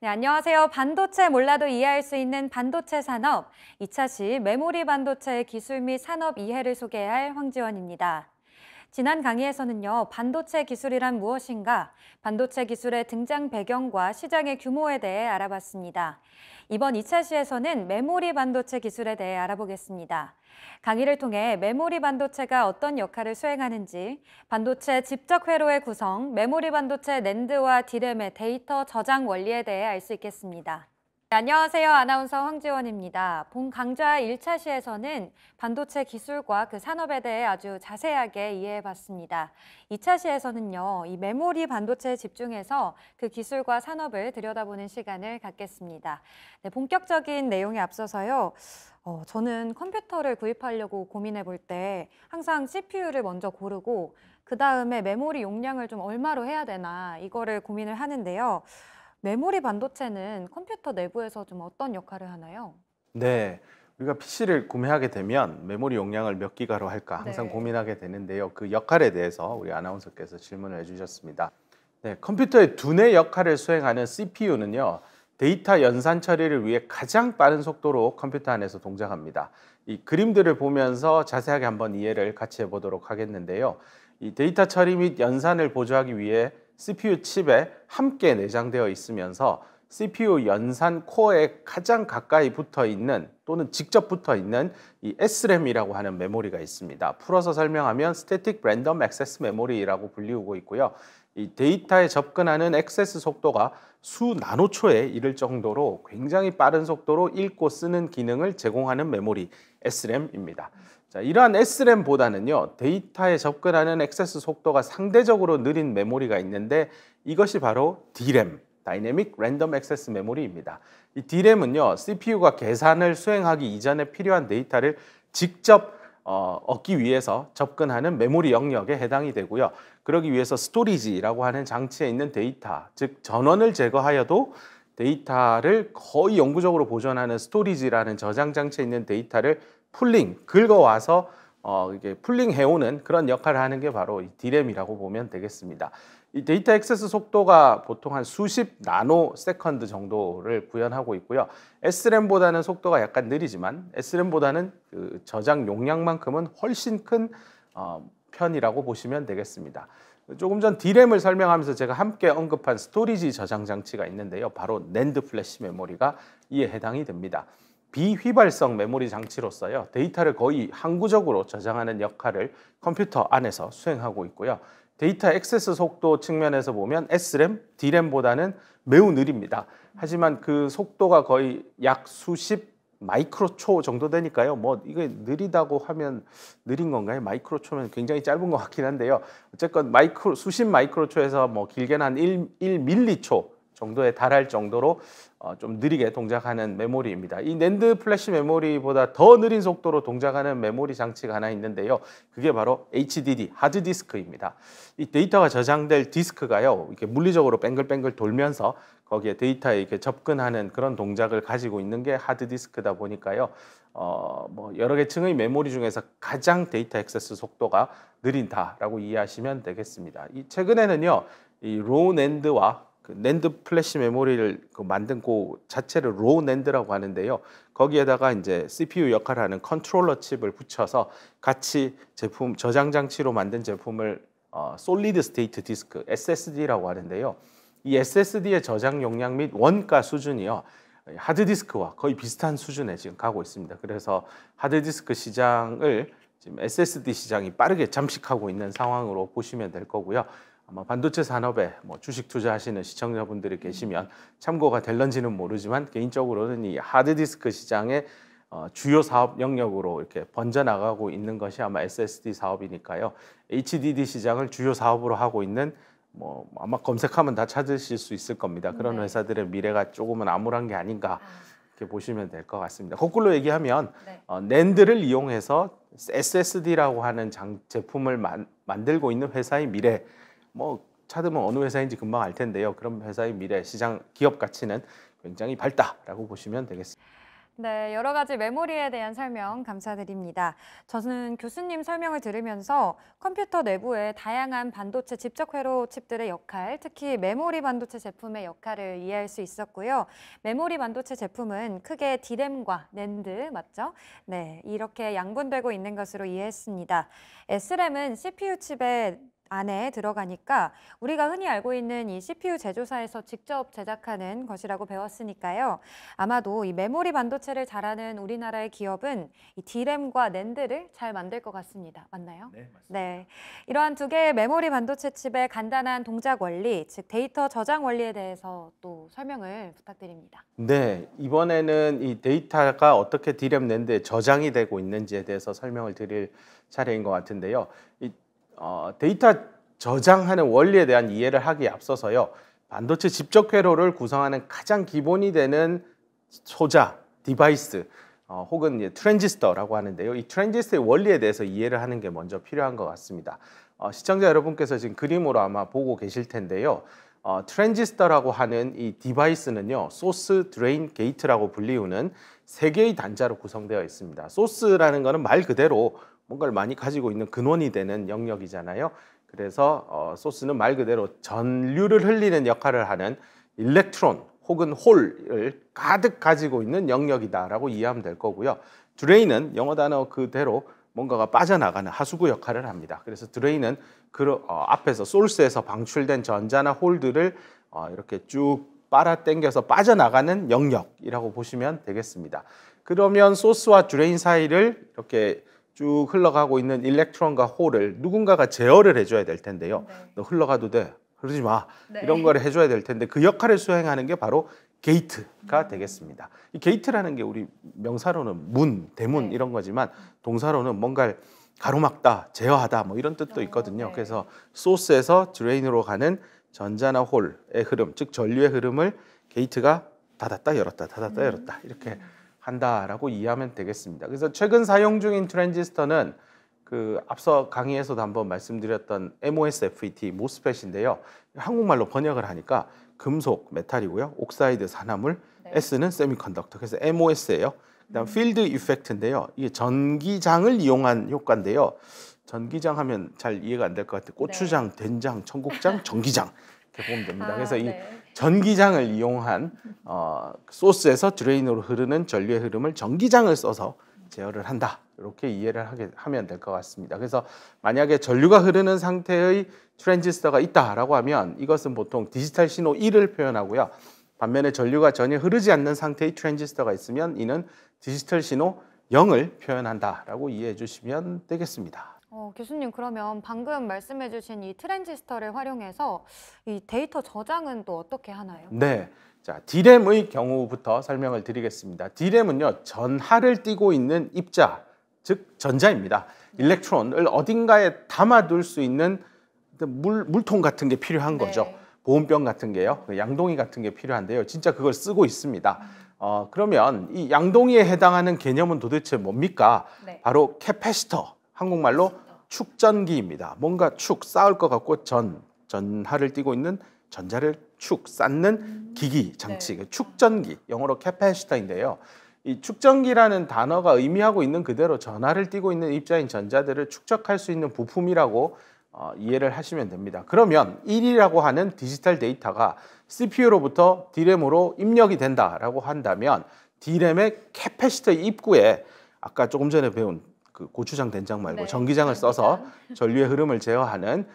네, 안녕하세요. 반도체 몰라도 이해할 수 있는 반도체 산업, 2차 시 메모리 반도체의 기술 및 산업 이해를 소개할 황지원입니다. 지난 강의에서는요, 반도체 기술이란 무엇인가, 반도체 기술의 등장 배경과 시장의 규모에 대해 알아봤습니다. 이번 2차 시에서는 메모리 반도체 기술에 대해 알아보겠습니다. 강의를 통해 메모리 반도체가 어떤 역할을 수행하는지, 반도체 집적 회로의 구성, 메모리 반도체 낸드와 디램의 데이터 저장 원리에 대해 알 수 있겠습니다. 네, 안녕하세요. 아나운서 황지원입니다. 본 강좌 1차 시에서는 반도체 기술과 그 산업에 대해 아주 자세하게 이해해봤습니다. 2차 시에서는요, 이 메모리 반도체에 집중해서 그 기술과 산업을 들여다보는 시간을 갖겠습니다. 네, 본격적인 내용에 앞서서요, 저는 컴퓨터를 구입하려고 고민해 볼 때 항상 CPU를 먼저 고르고 그 다음에 메모리 용량을 좀 얼마로 해야 되나 이거를 고민을 하는데요. 메모리 반도체는 컴퓨터 내부에서 좀 어떤 역할을 하나요? 네, 우리가 PC를 구매하게 되면 메모리 용량을 몇 기가로 할까 항상 네. 고민하게 되는데요. 그 역할에 대해서 우리 아나운서께서 질문을 해주셨습니다. 네, 컴퓨터의 두뇌 역할을 수행하는 CPU는요. 데이터 연산 처리를 위해 가장 빠른 속도로 컴퓨터 안에서 동작합니다. 이 그림들을 보면서 자세하게 한번 이해를 같이 해보도록 하겠는데요. 이 데이터 처리 및 연산을 보조하기 위해 CPU 칩에 함께 내장되어 있으면서 CPU 연산 코어에 가장 가까이 붙어 있는 또는 직접 붙어 있는 이 SRAM이라고 하는 메모리가 있습니다. 풀어서 설명하면 Static Random Access Memory라고 불리우고 있고요. 이 데이터에 접근하는 액세스 속도가 수 나노초에 이를 정도로 굉장히 빠른 속도로 읽고 쓰는 기능을 제공하는 메모리 SRAM입니다. 자, 이러한 SRAM보다는요, 데이터에 접근하는 액세스 속도가 상대적으로 느린 메모리가 있는데 이것이 바로 DRAM, Dynamic Random Access Memory입니다. 이 DRAM은요, CPU가 계산을 수행하기 이전에 필요한 데이터를 직접 얻기 위해서 접근하는 메모리 영역에 해당이 되고요. 그러기 위해서 스토리지라고 하는 장치에 있는 데이터, 즉 전원을 제거하여도 데이터를 거의 영구적으로 보존하는 스토리지라는 저장 장치에 있는 데이터를 긁어와서 이게 풀링해오는 그런 역할을 하는 게 바로 이 DRAM이라고 보면 되겠습니다. 이 데이터 액세스 속도가 보통 한 수십 나노 세컨드 정도를 구현하고 있고요. SRAM보다는 속도가 약간 느리지만 SRAM보다는 그 저장 용량만큼은 훨씬 큰 편이라고 보시면 되겠습니다. 조금 전 DRAM을 설명하면서 제가 함께 언급한 스토리지 저장 장치가 있는데요. 바로 낸드 플래시 메모리가 이에 해당이 됩니다. 비휘발성 메모리 장치로서요. 데이터를 거의 항구적으로 저장하는 역할을 컴퓨터 안에서 수행하고 있고요. 데이터 액세스 속도 측면에서 보면 SRAM, DRAM보다는 매우 느립니다. 하지만 그 속도가 거의 약 수십 마이크로초 정도 되니까요. 뭐 이게 느리다고 하면 느린 건가요? 마이크로초면 굉장히 짧은 것 같긴 한데요. 어쨌건 수십 마이크로초에서 뭐 길게는 한 1밀리초 정도에 달할 정도로 좀 느리게 동작하는 메모리입니다. 이 낸드 플래시 메모리보다 더 느린 속도로 동작하는 메모리 장치가 하나 있는데요. 그게 바로 HDD, 하드디스크입니다. 이 데이터가 저장될 디스크가요, 이렇게 물리적으로 뱅글뱅글 돌면서 거기에 데이터에 이렇게 접근하는 그런 동작을 가지고 있는 게 하드디스크다 보니까요. 뭐 여러 개 층의 메모리 중에서 가장 데이터 액세스 속도가 느린다라고 이해하시면 되겠습니다. 최근에는요, 이 로우 낸드와 그 낸드 플래시 메모리를 만든 그 자체를 로우 낸드라고 하는데요. 거기에다가 이제 CPU 역할을 하는 컨트롤러 칩을 붙여서 같이 제품 저장 장치로 만든 제품을 솔리드 스테이트 디스크 SSD라고 하는데요. 이 SSD의 저장 용량 및 원가 수준이요. 하드디스크와 거의 비슷한 수준에 지금 가고 있습니다. 그래서 하드디스크 시장을 지금 SSD 시장이 빠르게 잠식하고 있는 상황으로 보시면 될 거고요. 아마 반도체 산업에 뭐 주식 투자하시는 시청자분들이 계시면 참고가 될런지는 모르지만 개인적으로는 이 하드디스크 시장의 주요 사업 영역으로 이렇게 번져나가고 있는 것이 아마 SSD 사업이니까요. HDD 시장을 주요 사업으로 하고 있는 뭐 아마 검색하면 다 찾으실 수 있을 겁니다. 그런 네. 회사들의 미래가 조금은 암울한 게 아닌가 이렇게 보시면 될 것 같습니다. 거꾸로 얘기하면 네. 낸드를 이용해서 SSD라고 하는 제품을 만들고 있는 회사의 미래, 뭐 찾으면 어느 회사인지 금방 알 텐데요. 그런 회사의 미래 시장 기업 가치는 굉장히 밝다라고 보시면 되겠습니다. 네, 여러 가지 메모리에 대한 설명 감사드립니다. 저는 교수님 설명을 들으면서 컴퓨터 내부의 다양한 반도체 집적 회로 칩들의 역할, 특히 메모리 반도체 제품의 역할을 이해할 수 있었고요. 메모리 반도체 제품은 크게 D램과 낸드, 맞죠? 네, 이렇게 양분되고 있는 것으로 이해했습니다. SRAM은 CPU 칩의 안에 들어가니까 우리가 흔히 알고 있는 이 CPU 제조사에서 직접 제작하는 것이라고 배웠으니까요. 아마도 이 메모리 반도체를 잘하는 우리나라의 기업은 이 D램과 낸드를 잘 만들 것 같습니다. 맞나요? 네, 맞습니다. 네. 이러한 두 개의 메모리 반도체 칩의 간단한 동작 원리, 즉 데이터 저장 원리에 대해서 또 설명을 부탁드립니다. 네, 이번에는 이 데이터가 어떻게 D램 낸드에 저장이 되고 있는지에 대해서 설명을 드릴 차례인 것 같은데요. 데이터 저장하는 원리에 대한 이해를 하기에 앞서서요. 반도체 집적 회로를 구성하는 가장 기본이 되는 소자, 디바이스, 혹은 트랜지스터라고 하는데요. 이 트랜지스터의 원리에 대해서 이해를 하는 게 먼저 필요한 것 같습니다. 시청자 여러분께서 지금 그림으로 아마 보고 계실 텐데요. 트랜지스터라고 하는 이 디바이스는요. 소스, 드레인, 게이트라고 불리우는 세 개의 단자로 구성되어 있습니다. 소스라는 것은 말 그대로 뭔가를 많이 가지고 있는 근원이 되는 영역이잖아요. 그래서 소스는 말 그대로 전류를 흘리는 역할을 하는 일렉트론 혹은 홀을 가득 가지고 있는 영역이다라고 이해하면 될 거고요. 드레인은 영어 단어 그대로 뭔가가 빠져나가는 하수구 역할을 합니다. 그래서 드레인은 앞에서 소스에서 방출된 전자나 홀들을 이렇게 쭉 빨아당겨서 빠져나가는 영역이라고 보시면 되겠습니다. 그러면 소스와 드레인 사이를 이렇게 쭉 흘러가고 있는 일렉트론과 홀을 누군가가 제어를 해줘야 될 텐데요. 네. 너 흘러가도 돼, 흐르지 마. 네. 이런 거를 해줘야 될 텐데 그 역할을 수행하는 게 바로 게이트가 되겠습니다. 이 게이트라는 게 우리 명사로는 문, 대문 네. 이런 거지만 동사로는 뭔가를 가로막다, 제어하다 뭐 이런 뜻도 있거든요. 네. 그래서 소스에서 드레인으로 가는 전자나 홀의 흐름, 즉 전류의 흐름을 게이트가 닫았다 열었다 닫았다 열었다 이렇게 한다라고 이해하면 되겠습니다. 그래서 최근 사용 중인 트랜지스터는 그 앞서 강의에서도 한번 말씀드렸던 MOSFET, MOSFET인데요. 한국말로 번역을 하니까 금속, 메탈이고요. 옥사이드, 산화물, 네. S는 세미컨덕터. 그래서 MOS예요. 그다음 필드 이펙트인데요. 이게 전기장을 이용한 효과인데요. 전기장 하면 잘 이해가 안 될 것 같아요. 고추장, 된장, 청국장, 전기장 이렇게 보면 됩니다. 그래서 이 전기장을 이용한 소스에서 드레인으로 흐르는 전류의 흐름을 전기장을 써서 제어를 한다. 이렇게 이해를 하면 될 것 같습니다. 그래서 만약에 전류가 흐르는 상태의 트랜지스터가 있다라고 하면 이것은 보통 디지털 신호 1을 표현하고요. 반면에 전류가 전혀 흐르지 않는 상태의 트랜지스터가 있으면 이는 디지털 신호 0을 표현한다라고 이해해 주시면 되겠습니다. 교수님, 그러면 방금 말씀해 주신 이 트랜지스터를 활용해서 이 데이터 저장은 또 어떻게 하나요? 네. 자, D램의 경우부터 설명을 드리겠습니다. D램은요, 전하를 띠고 있는 입자, 즉 전자입니다. 일렉트론을 어딘가에 담아둘 수 있는 물통 같은 게 필요한 거죠. 보온병 같은 게요, 양동이 같은 게 필요한데요. 진짜 그걸 쓰고 있습니다. 그러면 이 양동이에 해당하는 개념은 도대체 뭡니까? 네. 바로 캐패시터, 한국말로 축전기입니다. 뭔가 축, 쌓을 것 같고 전하를 띠고 있는 전자를 축, 쌓는 기기, 장치, 축전기, 영어로 캐패시터인데요. 이 축전기라는 단어가 의미하고 있는 그대로 전하를 띠고 있는 입자인 전자들을 축적할 수 있는 부품이라고 이해를 하시면 됩니다. 그러면 1이라고 하는 디지털 데이터가 CPU로부터 D램으로 입력이 된다라고 한다면 D램의 캐패시터 입구에 아까 조금 전에 배운 그 고추장, 된장 말고 전기장을 써서 전류의 흐름을 제어하는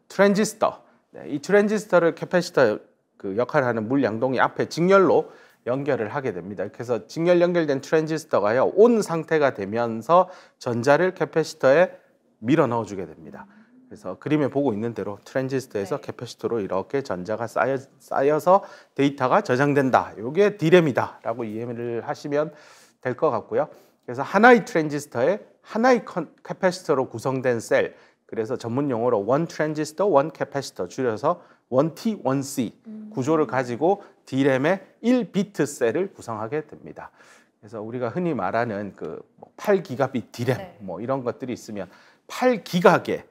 트랜지스터, 이 트랜지스터를 캐패시터 그 역할을 하는 물 양동이 앞에 직렬로 연결을 하게 됩니다. 그래서 직렬 연결된 트랜지스터가요, 온 상태가 되면서 전자를 캐패시터에 밀어 넣어주게 됩니다. 그래서 그림에 보고 있는 대로 트랜지스터에서 캐패시터로 이렇게 전자가 쌓여서 데이터가 저장된다. 이게 D램이다라고 이해를 하시면 될 것 같고요. 그래서 하나의 트랜지스터에 하나의 캐패시터로 구성된 셀, 그래서 전문 용어로 원 트랜지스터, 원 캐패시터, 줄여서 1T, 1C 구조를 가지고 D램의 1비트 셀을 구성하게 됩니다. 그래서 우리가 흔히 말하는 그 8기가빗 D램 뭐 이런 것들이 있으면 8기가계,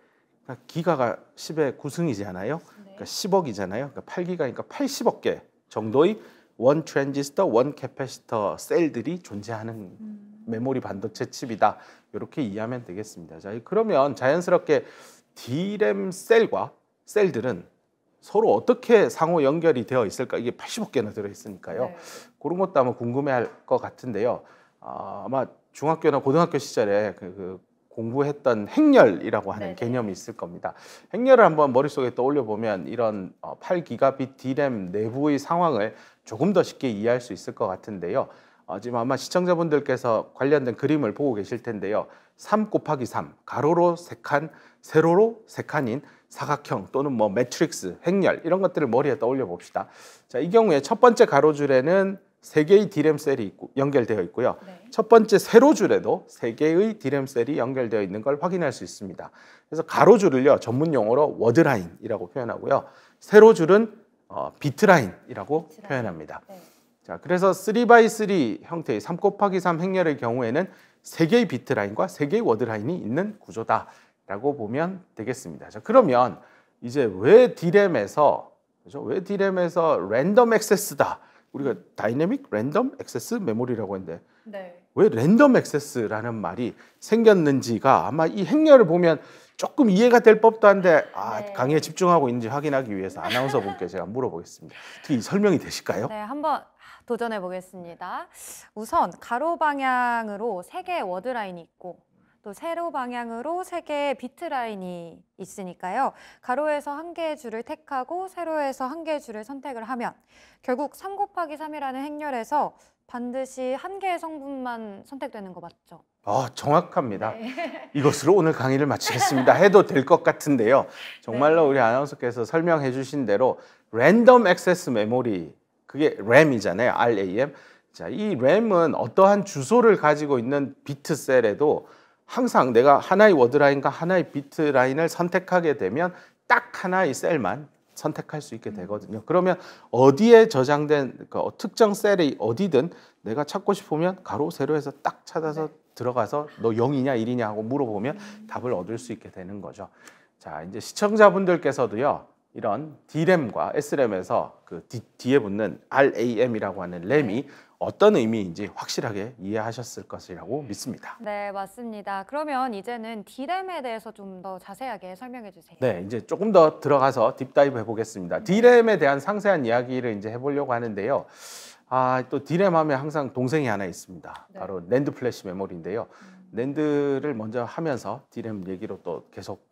그러니까 기가가 10의 9승이잖아요. 그러니까 10억이잖아요. 그러니까 8기가니까 80억 개 정도의 원 트랜지스터, 원 캐패시터 셀들이 존재하는 메모리 반도체 칩이다. 이렇게 이해하면 되겠습니다. 자, 그러면 자연스럽게 D램 셀과 셀들은 서로 어떻게 상호 연결이 되어 있을까? 이게 85개나 들어있으니까요. 네. 그런 것도 아마 궁금해할 것 같은데요. 아마 중학교나 고등학교 시절에 공부했던 행렬이라고 하는 네네. 개념이 있을 겁니다. 행렬을 한번 머릿속에 떠올려 보면 이런 8기가빗 D램 내부의 상황을 조금 더 쉽게 이해할 수 있을 것 같은데요. 지금 아마 시청자분들께서 관련된 그림을 보고 계실 텐데요. 3 곱하기 3, 가로로 3칸, 세로로 3칸인 사각형 또는 뭐 매트릭스, 행렬 이런 것들을 머리에 떠올려 봅시다. 자, 이 경우에 첫 번째 가로줄에는 3개의 D램 셀이 연결되어 있고요. 네. 첫 번째 세로줄에도 3개의 D램 셀이 연결되어 있는 걸 확인할 수 있습니다. 그래서 가로줄을요, 전문 용어로 워드라인이라고 표현하고요. 세로줄은 비트라인이라고 표현합니다. 네. 자, 그래서 3x3 형태의 3 곱하기 3 행렬의 경우에는 3개의 비트라인과 3개의 워드라인이 있는 구조다라고 보면 되겠습니다. 자, 그러면 이제 왜 D램에서 랜덤 액세스다. 우리가 다이내믹 랜덤 액세스 메모리라고 했는데 네. 왜 랜덤 액세스라는 말이 생겼는지가 아마 이 행렬을 보면 조금 이해가 될 법도 한데 네. 강의에 집중하고 있는지 확인하기 위해서 아나운서 분께 제가 물어보겠습니다. 어떻게 설명이 되실까요? 네, 한번 도전해 보겠습니다. 우선 가로 방향으로 3개의 워드 라인이 있고 또 세로 방향으로 3개의 비트 라인이 있으니까요. 가로에서 1개의 줄을 택하고 세로에서 1개의 줄을 선택을 하면 결국 3 곱하기 3이라는 행렬에서 반드시 1개의 성분만 선택되는 거 맞죠? 정확합니다. 네. 이것으로 오늘 강의를 마치겠습니다. 해도 될 것 같은데요. 정말로 우리 아나운서께서 설명해 주신 대로 랜덤 액세스 메모리, 그게 RAM이잖아요. RAM. 자, 이 RAM은 어떠한 주소를 가지고 있는 비트 셀에도 항상 내가 하나의 워드라인과 하나의 비트 라인을 선택하게 되면 딱 하나의 셀만 선택할 수 있게 되거든요. 그러면 어디에 저장된 특정 셀이 어디든 내가 찾고 싶으면 가로 세로에서 딱 찾아서 들어가서 너 0이냐 1이냐 하고 물어보면 답을 얻을 수 있게 되는 거죠. 자, 이제 시청자분들께서도요. 이런 D램과 S램에서 뒤에 붙는 RAM이라고 하는 램이 어떤 의미인지 확실하게 이해하셨을 것이라고 믿습니다. 네, 맞습니다. 그러면 이제는 D램에 대해서 좀 더 자세하게 설명해 주세요. 네, 이제 조금 더 들어가서 딥다이브 해보겠습니다. D램에 대한 상세한 이야기를 이제 해보려고 하는데요. 또 D램 하면 항상 동생이 하나 있습니다. 네. 바로 낸드 플래시 메모리인데요. 낸드를 먼저 하면서 D램 얘기로 또 계속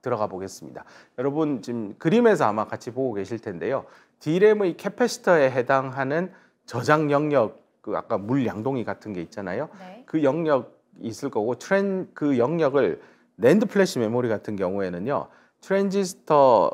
들어가 보겠습니다. 여러분 지금 그림에서 아마 같이 보고 계실 텐데요. D램의 캐패시터에 해당하는 저장 영역, 아까 물 양동이 같은 게 있잖아요. 네. 그 영역이 있을 거고 그 영역을 낸드 플래시 메모리 같은 경우에는요. 트랜지스터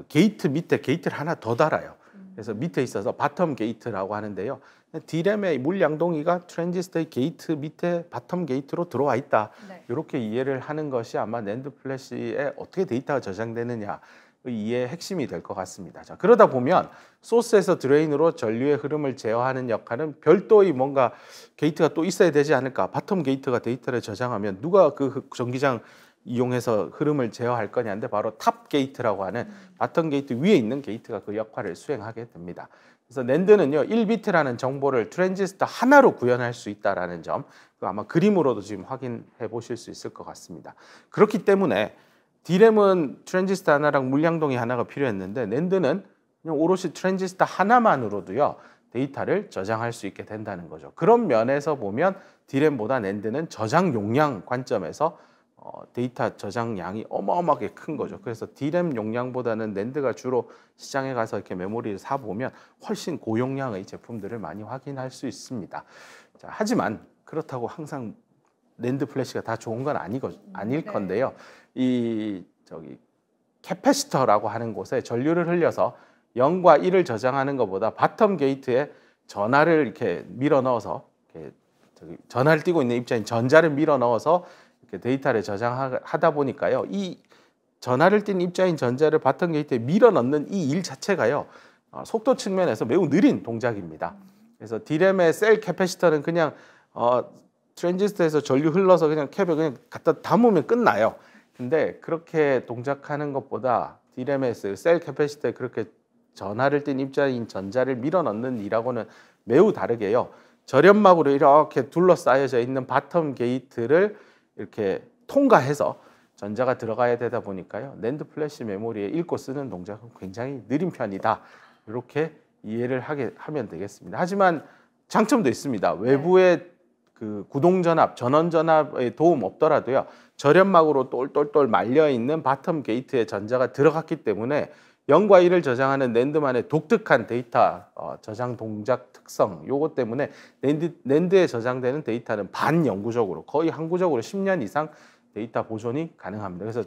게이트 밑에 게이트를 하나 더 달아요. 그래서 밑에 있어서 바텀 게이트라고 하는데요. D램의 물 양동이가 트랜지스터의 게이트 밑에 바텀 게이트로 들어와 있다. 네. 이렇게 이해를 하는 것이 아마 낸드 플래시에 어떻게 데이터가 저장되느냐 이해의 핵심이 될 것 같습니다. 자, 그러다 보면 소스에서 드레인으로 전류의 흐름을 제어하는 역할은 별도의 뭔가 게이트가 또 있어야 되지 않을까. 바텀 게이트가 데이터를 저장하면 누가 그 전기장 이용해서 흐름을 제어할 거냐인데 바로 탑 게이트라고 하는 바텀 게이트 위에 있는 게이트가 그 역할을 수행하게 됩니다. 그래서 낸드는요 1비트라는 정보를 트랜지스터 하나로 구현할 수 있다는 점 아마 그림으로도 지금 확인해 보실 수 있을 것 같습니다. 그렇기 때문에 D램은 트랜지스터 하나랑 물량동이 하나가 필요했는데 낸드는 그냥 오롯이 트랜지스터 하나만으로도요 데이터를 저장할 수 있게 된다는 거죠. 그런 면에서 보면 D램보다 낸드는 저장 용량 관점에서 데이터 저장량이 어마어마하게 큰 거죠. 그래서 D램 용량보다는 낸드가 주로 시장에 가서 이렇게 메모리를 사 보면 훨씬 고용량의 제품들을 많이 확인할 수 있습니다. 자, 하지만 그렇다고 항상 낸드 플래시가 다 좋은 건 아닐 건데요. 캐패시터라고 하는 곳에 전류를 흘려서 0과 1을 저장하는 것보다 바텀 게이트에 전하를 이렇게 밀어 넣어서 전하를 띄고 있는 입자인 전자를 밀어 넣어서 이렇게 데이터를 저장하다 보니까요. 이 전하를 띈 입자인 전자를 바텀 게이트에 밀어 넣는 이 일 자체가요. 속도 측면에서 매우 느린 동작입니다. 그래서 D램의 셀 캐패시터는 그냥 트랜지스터에서 전류 흘러서 그냥 캡에 그냥 갖다 담으면 끝나요. 근데 그렇게 동작하는 것보다 D램의 셀 캐패시터에 그렇게 전하를 띤 입자인 전자를 밀어넣는 이라고는 매우 다르게요. 절연막으로 이렇게 둘러싸여져 있는 바텀 게이트를 이렇게 통과해서 전자가 들어가야 되다 보니까요. 낸드 플래시 메모리에 읽고 쓰는 동작은 굉장히 느린 편이다. 이렇게 이해를 하면 되겠습니다. 하지만 장점도 있습니다. 외부의 그 구동전압, 전원전압의 도움 없더라도요. 절연막으로 똘똘똘 말려있는 바텀 게이트에 전자가 들어갔기 때문에 0과 1을 저장하는 낸드만의 독특한 데이터 저장 동작 특성 요것 때문에 낸드에 저장되는 데이터는 반영구적으로 거의 항구적으로 10년 이상 데이터 보존이 가능합니다. 그래서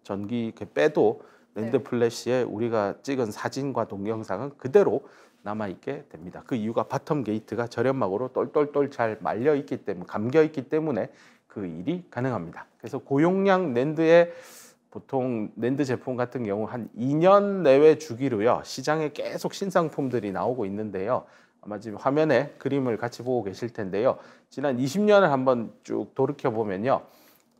전기 이렇게 빼도 낸드 플래시에 우리가 찍은 사진과 동영상은 그대로 남아있게 됩니다. 그 이유가 바텀 게이트가 절연막으로 똘똘똘 잘 말려있기 때문에 감겨있기 때문에 그 일이 가능합니다. 그래서 고용량 낸드의 보통 낸드 제품 같은 경우 한 2년 내외 주기로요. 시장에 계속 신상품들이 나오고 있는데요. 아마 지금 화면에 그림을 같이 보고 계실 텐데요. 지난 20년을 한번 쭉 돌이켜 보면요.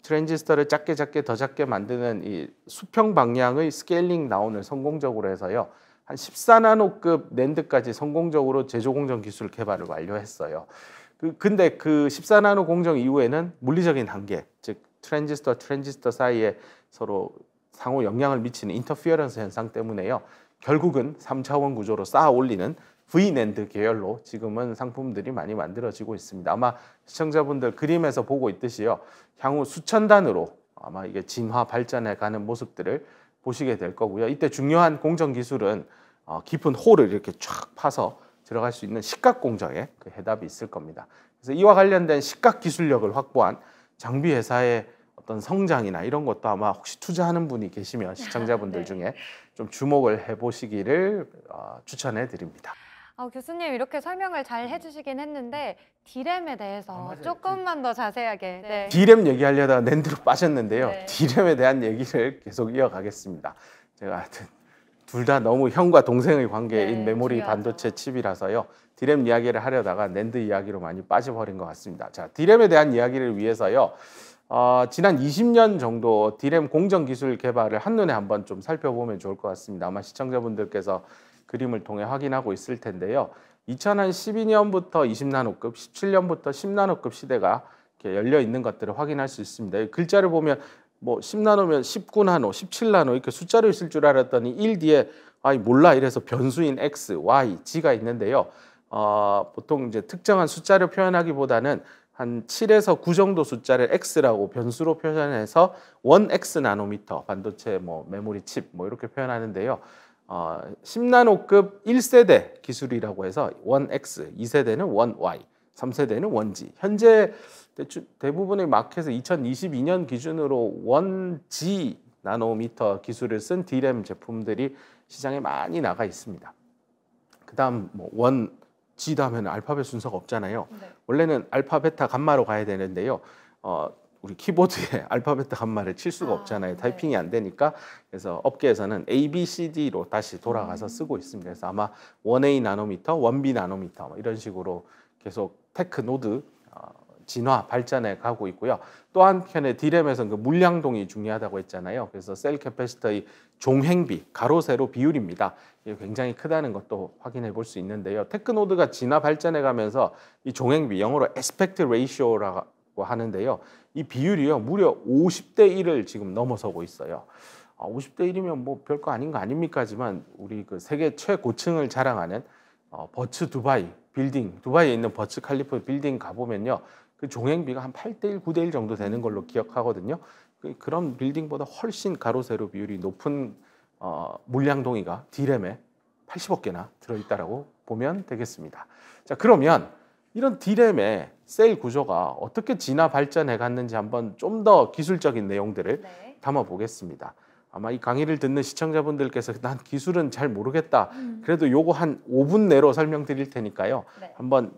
트랜지스터를 작게 더 작게 만드는 이 수평 방향의 스케일링 나온을 성공적으로 해서요. 한 14나노급 낸드까지 성공적으로 제조 공정 기술 개발을 완료했어요. 근데 그 14나노 공정 이후에는 물리적인 한계, 즉 트랜지스터 사이에 서로 상호 영향을 미치는 인터피어런스 현상 때문에요. 결국은 3차원 구조로 쌓아 올리는 V낸드 계열로 지금은 상품들이 많이 만들어지고 있습니다. 아마 시청자분들 그림에서 보고 있듯이요. 향후 수천 단으로 아마 이게 진화 발전해 가는 모습들을 보시게 될 거고요. 이때 중요한 공정 기술은 깊은 홀을 이렇게 쫙 파서 들어갈 수 있는 식각 공정에 그 해답이 있을 겁니다. 그래서 이와 관련된 식각 기술력을 확보한 장비 회사의 어떤 성장이나 이런 것도 아마 혹시 투자하는 분이 계시면 시청자분들 중에 좀 주목을 해보시기를 추천해 드립니다. 교수님 이렇게 설명을 잘 해주시긴 했는데 D램에 대해서 조금만 더 자세하게. D램 얘기하려다가 낸드로 빠졌는데요. 네. D램에 대한 얘기를 계속 이어가겠습니다. 제가 하여튼 둘 다 너무 형과 동생의 관계인 메모리 중요하죠. 반도체 칩이라서요. D램 이야기를 하려다가 낸드 이야기로 많이 빠져버린 것 같습니다. 자, D램에 대한 이야기를 위해서요. 지난 20년 정도 D램 공정 기술 개발을 한눈에 한번 좀 살펴보면 좋을 것 같습니다. 아마 시청자분들께서 그림을 통해 확인하고 있을 텐데요. 2012년부터 20나노급, 17년부터 10나노급 시대가 이렇게 열려 있는 것들을 확인할 수 있습니다. 글자를 보면 뭐 10나노면 19나노, 17나노 이렇게 숫자로 있을 줄 알았더니 1 뒤에 몰라 이래서 변수인 X, Y, G가 있는데요. 보통 이제 특정한 숫자를 표현하기보다는 한 7에서 9 정도 숫자를 X라고 변수로 표현해서 1X 나노미터 반도체 메모리 칩 이렇게 표현하는데요. 10나노급 1세대 기술이라고 해서 1X, 2세대는 1Y, 3세대는 1G. 현재 대부분의 마켓에 2022년 기준으로 1G 나노미터 기술을 쓴 D램 제품들이 시장에 많이 나가 있습니다. 그다음 1G 다음에는 알파벳 순서가 없잖아요. 네. 원래는 알파, 베타, 감마로 가야 되는데요. 우리 키보드에 알파, 베타, 감마를 칠 수가 없잖아요. 타이핑이 안 되니까. 그래서 업계에서는 A, B, C, D로 다시 돌아가서 쓰고 있습니다. 그래서 아마 1A 나노미터, 1B 나노미터 이런 식으로 계속 테크 노드 진화 발전해 가고 있고요. 또 한편에 D램에서는 그 물량동이 중요하다고 했잖아요. 그래서 셀 캐패시터의 종횡비, 가로 세로 비율입니다. 이게 굉장히 크다는 것도 확인해 볼 수 있는데요. 테크 노드가 진화 발전해 가면서 이 종횡비, 영어로 에스펙트 레이시오라고 하는데요. 이 비율이요 무려 50대 1을 지금 넘어서고 있어요. 50대 1이면 뭐 별거 아닌 거 아닙니까지만 우리 그 세계 최고층을 자랑하는 버츠 두바이 빌딩, 두바이에 있는 버츠 칼리프 빌딩 가보면요. 그 종횡비가 한 8대 1, 9대 1 정도 되는 걸로 기억하거든요. 그런 빌딩보다 훨씬 가로 세로 비율이 높은 물량 동의가 D램에 80억 개나 들어있다라고 보면 되겠습니다. 자, 그러면 이런 D램의 셀 구조가 어떻게 진화 발전해 갔는지 한번 좀 더 기술적인 내용들을 담아 보겠습니다. 아마 이 강의를 듣는 시청자분들께서 난 기술은 잘 모르겠다. 그래도 요거 한 5분 내로 설명드릴 테니까요. 한번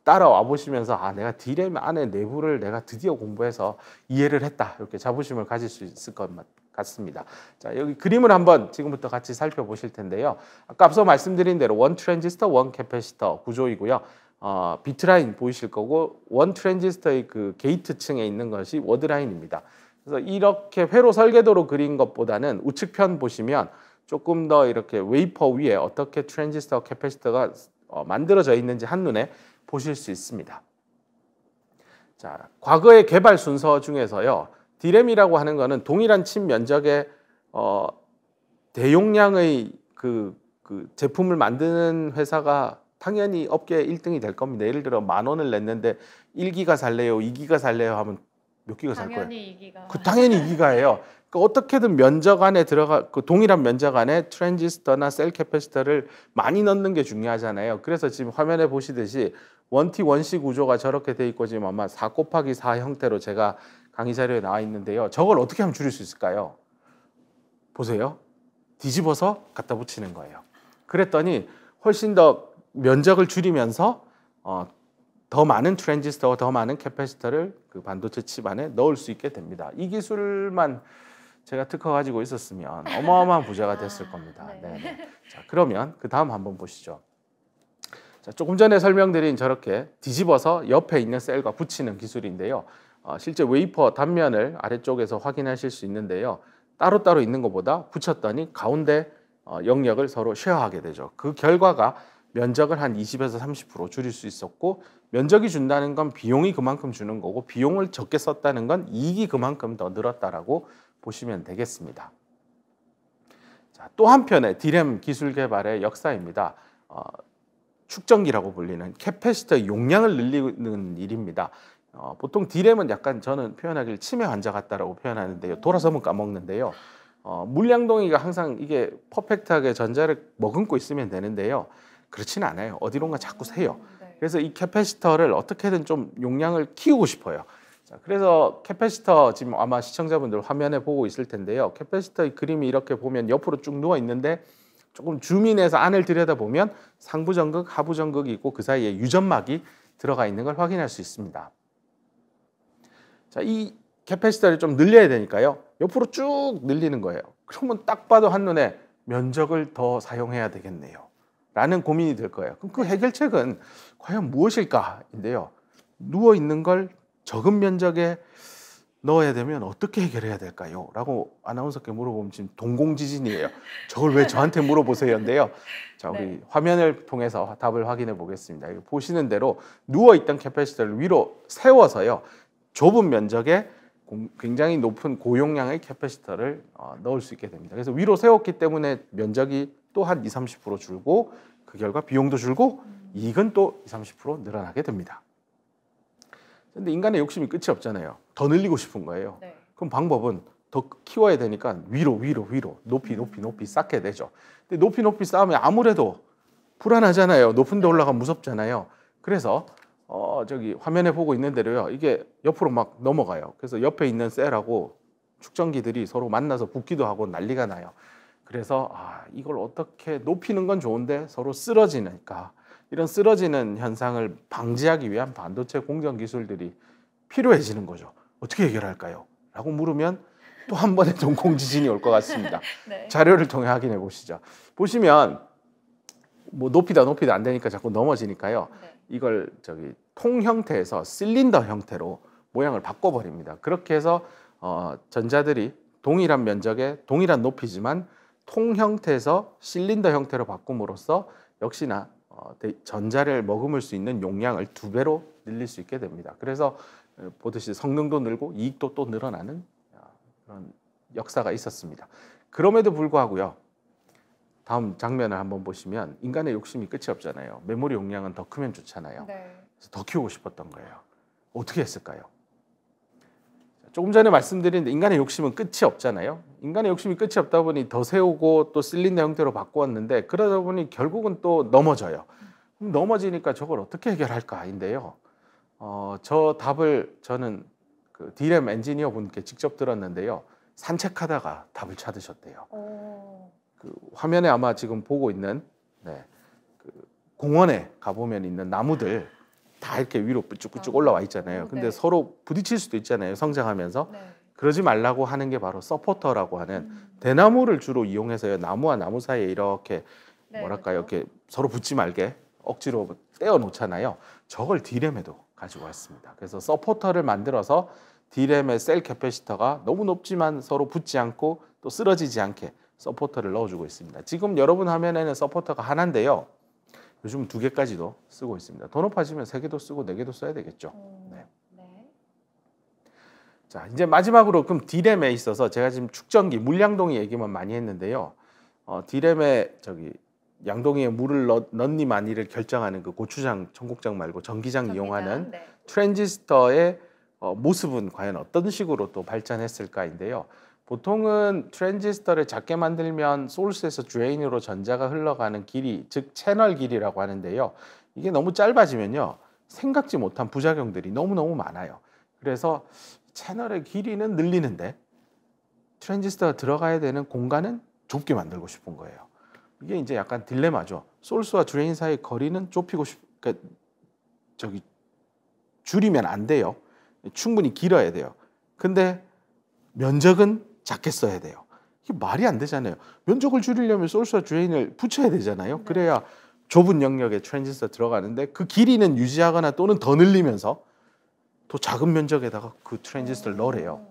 따라와 보시면서 내가 D램 안에 내부를 내가 드디어 공부해서 이해를 했다. 이렇게 자부심을 가질 수 있을 것 같습니다. 자, 여기 그림을 한번 지금부터 같이 살펴보실 텐데요. 아까 앞서 말씀드린 대로 원 트랜지스터, 원 캐패시터 구조이고요. 비트라인 보이실 거고 원 트랜지스터의 그 게이트층에 있는 것이 워드라인입니다. 그래서 이렇게 회로 설계도로 그린 것보다는 우측편 보시면 조금 더 이렇게 웨이퍼 위에 어떻게 트랜지스터 캐패시터가 만들어져 있는지 한눈에 보실 수 있습니다. 자, 과거의 개발 순서 중에서요. D램이라고 하는 거는 동일한 칩 면적의 대용량의 그 제품을 만드는 회사가 당연히 업계 1등이 될 겁니다. 예를 들어 10,000원을 냈는데 1기가 살래요, 2기가 살래요 하면 몇 기가 살 거예요? 당연히 2기가. 당연히 2기가예요. 어떻게든 면적 안에 동일한 면적 안에 트랜지스터나 셀 캐패시터를 많이 넣는 게 중요하잖아요. 그래서 지금 화면에 보시듯이 원티 원시 구조가 저렇게 돼 있고 지금 아마 4 곱하기 4 형태로 제가 강의 자료에 나와 있는데요. 저걸 어떻게 하면 줄일 수 있을까요? 보세요. 뒤집어서 갖다 붙이는 거예요. 그랬더니 훨씬 더 면적을 줄이면서 더 많은 트랜지스터와 더 많은 캐패시터를 그 반도체 칩 안에 넣을 수 있게 됩니다. 이 기술만 제가 특허 가지고 있었으면 어마어마한 부자가 됐을 겁니다. 네. 자, 그러면 그 다음 한번 보시죠. 자, 조금 전에 설명드린 저렇게 뒤집어서 옆에 있는 셀과 붙이는 기술인데요. 실제 웨이퍼 단면을 아래쪽에서 확인하실 수 있는데요. 따로따로 있는 것보다 붙였더니 가운데 영역을 서로 쉐어하게 되죠. 그 결과가 면적을 한 20에서 30% 줄일 수 있었고, 면적이 준다는 건 비용이 그만큼 주는 거고, 비용을 적게 썼다는 건 이익이 그만큼 더 늘었다라고 보시면 되겠습니다. 자, 또 한편의 D램 기술 개발의 역사입니다. 축전기라고 불리는 캐패시터 용량을 늘리는 일입니다. 보통 D램은 약간 저는 표현하기를 치매 환자 같다라고 표현하는데요. 돌아서면 까먹는데요. 물량동이가 항상 이게 퍼펙트하게 전자를 머금고 있으면 되는데요. 그렇지는 않아요. 어디론가 자꾸 새요. 그래서 이 캐패시터를 어떻게든 좀 용량을 키우고 싶어요. 자, 그래서 캐패시터 지금 아마 시청자분들 화면에 보고 있을 텐데요. 캐패시터의 그림이 이렇게 보면 옆으로 쭉 누워 있는데 조금 줌인해서 안을 들여다보면 상부 전극, 하부 전극이 있고 그 사이에 유전막이 들어가 있는 걸 확인할 수 있습니다. 자, 이 캐패시터를 좀 늘려야 되니까요. 옆으로 쭉 늘리는 거예요. 그러면 딱 봐도 한눈에 면적을 더 사용해야 되겠네요. 라는 고민이 들 거예요. 그럼 그 해결책은 과연 무엇일까인데요. 누워 있는 걸 적은 면적에 넣어야 되면 어떻게 해결해야 될까요? 라고 아나운서께 물어보면 지금 동공지진이에요. 저걸 왜 저한테 물어보세요인데요. 자, 우리 화면을 통해서 답을 확인해 보겠습니다. 보시는 대로 누워있던 캐패시터를 위로 세워서요. 좁은 면적에 굉장히 높은 고용량의 캐패시터를 넣을 수 있게 됩니다. 그래서 위로 세웠기 때문에 면적이 또 한 20-30% 줄고 그 결과 비용도 줄고 이익은 또 20-30% 늘어나게 됩니다. 근데 인간의 욕심이 끝이 없잖아요. 더 늘리고 싶은 거예요. 네. 그럼 방법은 더 키워야 되니까 위로 높이 쌓게 되죠. 근데 높이 쌓으면 아무래도 불안하잖아요. 높은 데 올라가면 무섭잖아요. 그래서 저기 화면에 보고 있는 대로요. 이게 옆으로 막 넘어가요. 그래서 옆에 있는 셀하고 축전기들이 서로 만나서 붙기도 하고 난리가 나요. 그래서 이걸 어떻게 높이는 건 좋은데 서로 쓰러지니까 이런 쓰러지는 현상을 방지하기 위한 반도체 공정 기술들이 필요해지는 거죠. 어떻게 해결할까요? 라고 물으면 또 한 번의 동공지진이 올 것 같습니다. 네. 자료를 통해 확인해 보시죠. 보시면 뭐 높이다 안 되니까 자꾸 넘어지니까요. 네. 이걸 통 형태에서 실린더 형태로 모양을 바꿔버립니다. 그렇게 해서 전자들이 동일한 면적에 동일한 높이지만 통 형태에서 실린더 형태로 바꿈으로써 역시나 전자를 머금을 수 있는 용량을 2배로 늘릴 수 있게 됩니다. 그래서 보듯이 성능도 늘고 이익도 또 늘어나는 그런 역사가 있었습니다. 그럼에도 불구하고요. 다음 장면을 한번 보시면 인간의 욕심이 끝이 없잖아요. 메모리 용량은 더 크면 좋잖아요. 네. 그래서 더 키우고 싶었던 거예요. 어떻게 했을까요? 조금 전에 말씀드린 인간의 욕심은 끝이 없잖아요. 인간의 욕심이 끝이 없다 보니 더 세우고 또 실린더 형태로 바꾸었는데 그러다 보니 결국은 또 넘어져요. 그럼 넘어지니까 저걸 어떻게 해결할까인데요. 저 답을 저는 그 D램 엔지니어 분께 직접 들었는데요. 산책하다가 답을 찾으셨대요. 그 화면에 아마 지금 보고 있는 그 공원에 가보면 있는 나무들 다 이렇게 위로 쭉 올라와 있잖아요. 근데 네. 서로 부딪힐 수도 있잖아요. 성장하면서. 네. 그러지 말라고 하는 게 바로 서포터라고 하는 대나무를 주로 이용해서요. 나무와 나무 사이에 이렇게 네, 뭐랄까요? 그렇죠. 이렇게 서로 붙지 말게 억지로 떼어 놓잖아요. 저걸 D램에도 가지고 왔습니다. 그래서 서포터를 만들어서 D램의 셀 캐패시터가 너무 높지만 서로 붙지 않고 또 쓰러지지 않게 서포터를 넣어주고 있습니다. 지금 여러분 화면에는 서포터가 하나인데요. 요즘은 2개까지도 쓰고 있습니다. 더 높아지면 3개도 쓰고 4개도 써야 되겠죠. 네. 자, 이제 마지막으로 그럼 D램에 있어서 제가 지금 축전기, 물량동이 얘기만 많이 했는데요. D램에 양동이에 물을 넣니 마니를 결정하는 그 고추장, 청국장 말고 전기장 이용하는 트랜지스터의 모습은 과연 어떤 식으로 또 발전했을까인데요. 보통은 트랜지스터를 작게 만들면 소스에서 드레인으로 전자가 흘러가는 길이, 즉 채널 길이라고 하는데요. 이게 너무 짧아지면요. 생각지 못한 부작용들이 너무너무 많아요. 그래서 채널의 길이는 늘리는데 트랜지스터가 들어가야 되는 공간은 좁게 만들고 싶은 거예요. 이게 이제 약간 딜레마죠. 소스와 드레인 사이 거리는 그러니까 줄이면 안 돼요. 충분히 길어야 돼요. 근데 면적은 작게 써야 돼요. 이게 말이 안 되잖아요. 면적을 줄이려면 소스와 드레인을 붙여야 되잖아요. 그래야 좁은 영역에 트랜지스터 들어가는데 그 길이는 유지하거나 또는 더 늘리면서 또 작은 면적에다가 그 트랜지스터를 넣으래요.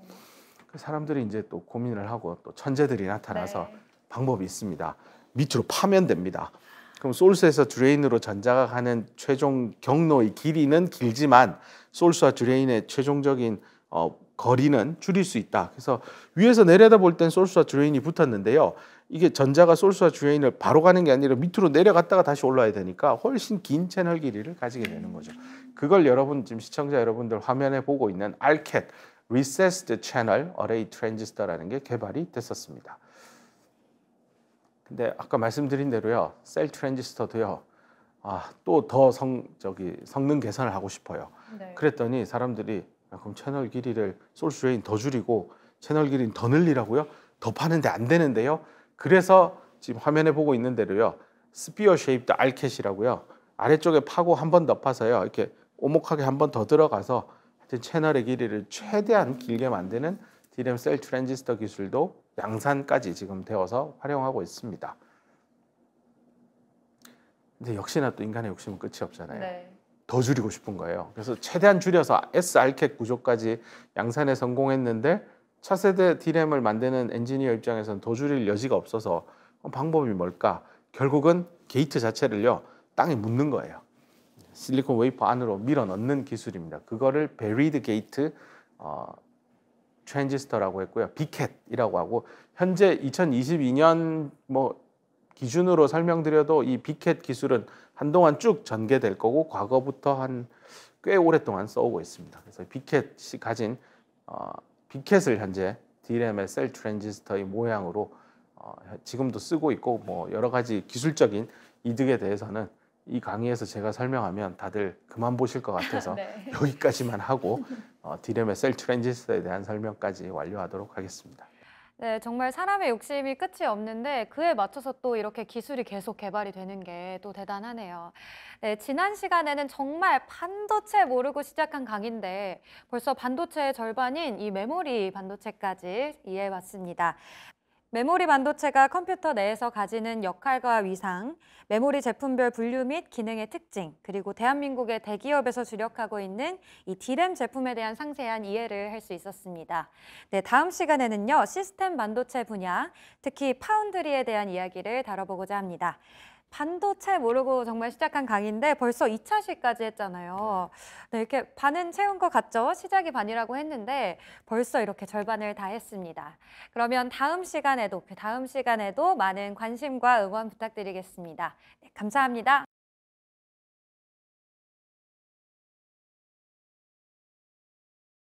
사람들이 이제 또 고민을 하고 또 천재들이 나타나서 방법이 있습니다. 밑으로 파면 됩니다. 그럼 소스에서 드레인으로 전자가 가는 최종 경로의 길이는 길지만 소스와 드레인의 최종적인 거리는 줄일 수 있다. 그래서 위에서 내려다 볼 땐 소스와 드레인이 붙었는데요. 이게 전자가 소스와 드레인을 바로 가는 게 아니라 밑으로 내려갔다가 다시 올라야 되니까 훨씬 긴 채널 길이를 가지게 되는 거죠. 그걸 여러분 지금 시청자 여러분들 화면에 보고 있는 RCAT, Recessed Channel Array Transistor라는 게 개발이 됐었습니다. 근데 아까 말씀드린 대로요, 셀 트랜지스터도요, 또 더 성능 개선을 하고 싶어요. 그랬더니 사람들이 그럼 채널 길이를 소스 드레인 더 줄이고 채널 길이는 더 늘리라고요? 더 파는데 안 되는데요. 그래서 지금 화면에 보고 있는 대로요, 스피어 쉐입드 RCAT이라고요. 아래쪽에 파고 한 번 더 파서요, 이렇게 오목하게 한 번 더 들어가서 하여튼 채널의 길이를 최대한 길게 만드는 D램 셀 트랜지스터 기술도 양산까지 지금 되어서 활용하고 있습니다. 근데 역시나 또 인간의 욕심은 끝이 없잖아요. 더 줄이고 싶은 거예요. 그래서 최대한 줄여서 sRCAT 구조까지 양산에 성공했는데 차세대 D램을 만드는 엔지니어 입장에서는 더 줄일 여지가 없어서 방법이 뭘까? 결국은 게이트 자체를요, 땅에 묻는 거예요. 실리콘 웨이퍼 안으로 밀어 넣는 기술입니다. 그거를 베리드 게이트 트랜지스터라고 했고요. 비캣이라고 하고, 현재 2022년 기준으로 설명드려도 이 비캣 기술은 한동안 쭉 전개될 거고 과거부터 한 꽤 오랫동안 써오고 있습니다. 그래서 비캣이 가진 비캣을 현재 D램의 셀 트랜지스터의 모양으로 지금도 쓰고 있고, 여러 가지 기술적인 이득에 대해서는 이 강의에서 제가 설명하면 다들 그만 보실 것 같아서 여기까지만 하고 D램의 셀 트랜지스터에 대한 설명까지 완료하도록 하겠습니다. 네, 정말 사람의 욕심이 끝이 없는데 그에 맞춰서 또 이렇게 기술이 계속 개발이 되는 게 또 대단하네요. 네, 지난 시간에는 정말 반도체 모르고 시작한 강의인데 벌써 반도체의 절반인 이 메모리 반도체까지 이해해봤습니다. 메모리 반도체가 컴퓨터 내에서 가지는 역할과 위상, 메모리 제품별 분류 및 기능의 특징, 그리고 대한민국의 대기업에서 주력하고 있는 이 D램 제품에 대한 상세한 이해를 할 수 있었습니다. 네, 다음 시간에는요, 시스템 반도체 분야, 특히 파운드리에 대한 이야기를 다뤄보고자 합니다. 반도체 모르고 정말 시작한 강의인데 벌써 2차 시까지 했잖아요. 네, 이렇게 반은 채운 것 같죠? 시작이 반이라고 했는데 벌써 이렇게 절반을 다 했습니다. 그러면 다음 시간에도 많은 관심과 응원 부탁드리겠습니다. 네, 감사합니다.